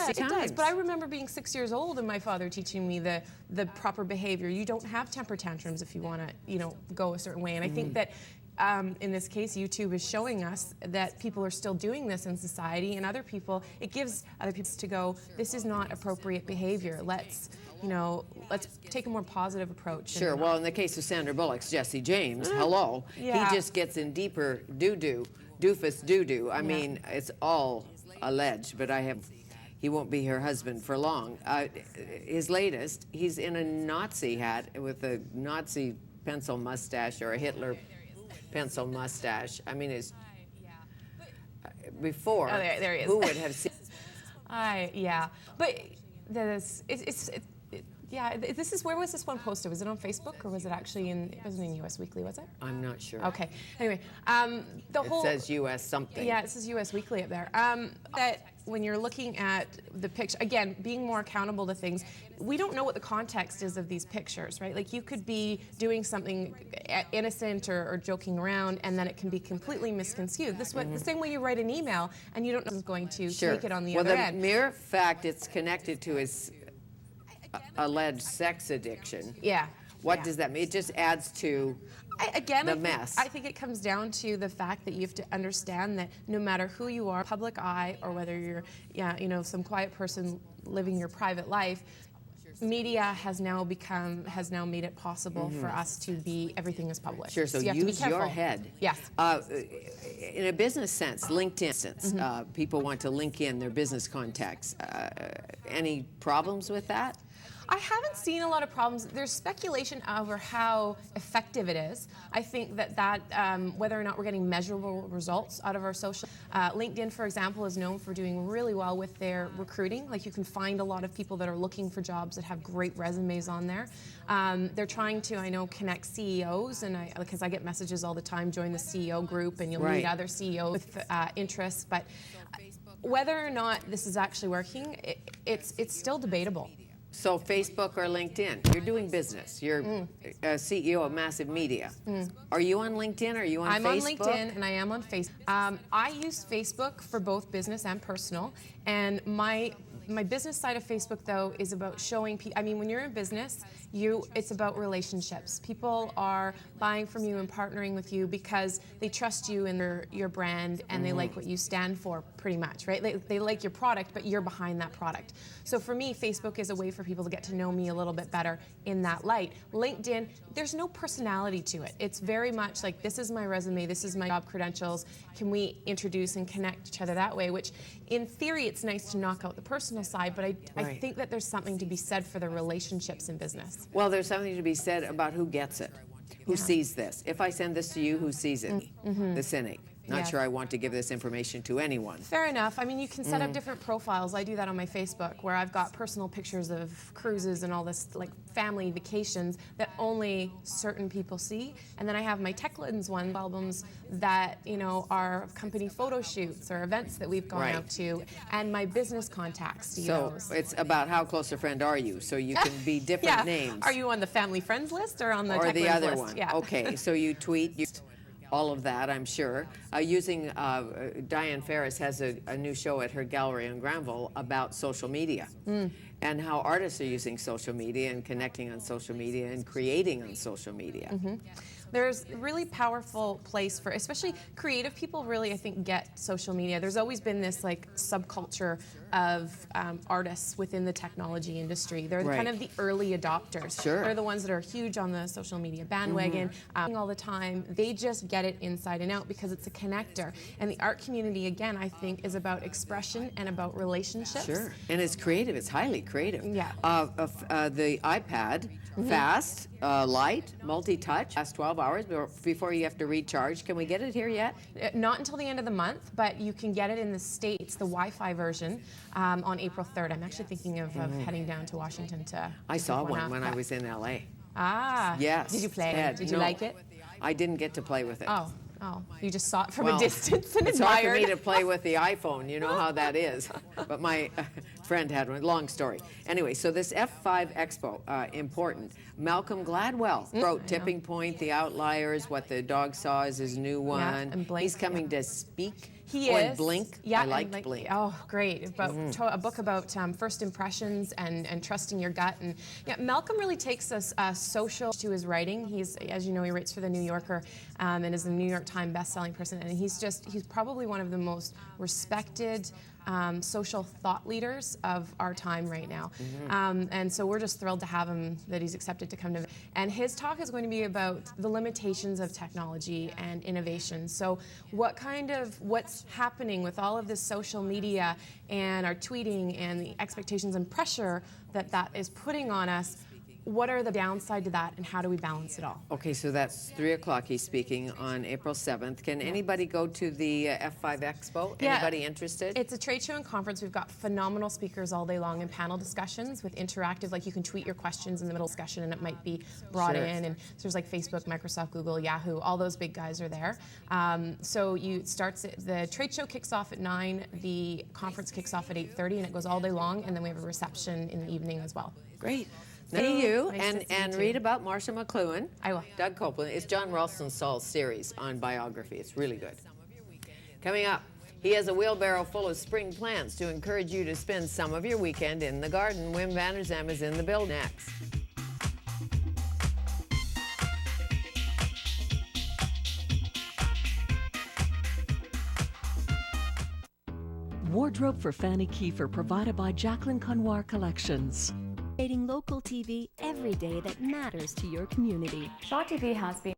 does, times. it does. But I remember being 6 years old and my father teaching me the proper behavior. You don't have temper tantrums if you want to, go a certain way. And I think that in this case, YouTube is showing us that people are still doing this in society, and it gives other people to go, this is not appropriate behavior. Let's take a more positive approach. Sure. Well, in the case of Sandra Bullock's Jesse James, hello, Yeah. he just gets in deeper doofus doo-doo. I mean, it's all alleged, but he won't be her husband for long. His latest, he's in a Nazi hat with a Nazi pencil mustache or a Hitler pencil mustache. I mean, it's before. Oh, there he is. Who would have seen? But this is, where was this one posted? Was it on Facebook or was it actually it wasn't in US Weekly, was it? I'm not sure. Okay. Anyway, it says US something. Yeah, it says US Weekly up there. That when you're looking at the picture, again, being more accountable to things, we don't know what the context is of these pictures, right? Like, you could be doing something innocent or joking around, and then it can be completely misconstrued. The same way you write an email and you don't know who's going to take it on the other end. Well, the mere fact it's connected to his alleged sex addiction. Yeah. What does that mean? It just adds to the mess. I think it comes down to the fact that you have to understand that no matter who you are, public eye, or whether you're, some quiet person living your private life, media has now made it possible for us to be, everything is public. Sure, so you have to be use careful. your head. Yes. In a business sense, LinkedIn sense, people want to link in their business contacts. Any problems with that? I haven't seen a lot of problems. There's speculation over how effective it is. I think that whether or not we're getting measurable results out of our social. LinkedIn, for example, is known for doing really well with their recruiting. Like, you can find a lot of people that are looking for jobs that have great resumes on there. They're trying to, I know, connect CEOs, and because I get messages all the time, join the CEO group, and you'll meet other CEOs with interests. But whether or not this is actually working, it's still debatable. So Facebook or LinkedIn, you're doing business. You're a CEO of massive media. Are you on LinkedIn? Are you on Facebook? I'm on LinkedIn and I am on Facebook. I use Facebook for both business and personal. And my business side of Facebook, though, is about showing people. I mean, when you're in business, it's about relationships. People are buying from you and partnering with you because they trust you and your brand, and they like what you stand for, pretty much, right? They like your product, but you're behind that product. So for me, Facebook is a way for people to get to know me a little bit better in that light. LinkedIn, there's no personality to it. It's very much like, this is my resume, this is my job credentials. Can we introduce and connect each other that way? Which, in theory, it's nice to knock out the personal side, but I think that there's something to be said for the relationships in business. Well, there's something to be said about who gets it, who sees this. If I send this to you, who sees it? The cynic. Not sure I want to give this information to anyone. Fair enough. I mean, you can set up different profiles. I do that on my Facebook, where I've got personal pictures of cruises and all this, like, family vacations that only certain people see. And then I have my Tech Lens albums that, are company photo shoots or events that we've gone out to, and my business contacts see those. So it's about how close a friend are you, so you can be different names. Are you on the family friends list or on the Tech Lens list? Or the other list? one. Yeah. Okay, so you tweet. All of that, I'm sure. Using Diane Ferris has a new show at her gallery in Granville about social media and how artists are using social media and connecting on social media and creating on social media. There's a really powerful place for, especially creative people, really, I think, get social media. There's always been this, like, subculture of artists within the technology industry. They're kind of the early adopters. Sure. They're the ones that are huge on the social media bandwagon all the time. They just get it inside and out because it's a connector. And the art community, again, I think, is about expression and about relationships. Sure, and it's creative. It's highly creative. Yeah. The iPad, fast, light, multi-touch, lasts 12 hours before you have to recharge. Can we get it here yet? Not until the end of the month, but you can get it in the States, the Wi-Fi version, on April 3rd. I'm actually thinking of heading down to Washington to I saw one when I was in LA. Ah. Yes. Did you play it? Did you like it? I didn't get to play with it. Oh, you just saw it from a distance and it's admired. hard for me to play with the iPhone, you know how that is. But my friend had one. Long story. Anyway, so this F5 Expo, important. Malcolm Gladwell wrote Tipping Point, The Outliers, What the Dog Saw is his new one. And Blake, He's coming to speak He and is. Blink. Yeah, I liked Blink. Oh, great! About a book about first impressions and trusting your gut. And yeah, Malcolm really takes us social to his writing. He's, as you know, he writes for the New Yorker and is a New York Times best-selling person. And he's probably one of the most respected social thought leaders of our time right now. And so we're just thrilled to have him, that he's accepted to come to. And his talk is going to be about the limitations of technology and innovation. So what's happening with all of this social media and our tweeting and the expectations and pressure that is putting on us. What are the downside to that, and how do we balance it all? Okay, so that's 3 o'clock. He's speaking on April 7th. Can anybody go to the F5 Expo? Yeah. Anybody interested? It's a trade show and conference. We've got phenomenal speakers all day long and panel discussions with interactive, like you can tweet your questions in the middle of discussion and it might be brought in. And so there's like Facebook, Microsoft, Google, Yahoo, all those big guys are there. The trade show kicks off at 9, the conference kicks off at 8:30, and it goes all day long, and then we have a reception in the evening as well. Great. See you, Nice to see and you read too. about Marcia McLuhan. I will. Doug Copeland. It's John Ralston Saul's series on biography. It's really good. Coming up, he has a wheelbarrow full of spring plants to encourage you to spend some of your weekend in the garden. Wim van der Zem is in the build next. Wardrobe for Fanny Keifer, provided by Jacqueline Conwar Collections. Local TV every day that matters to your community. Shaw TV has been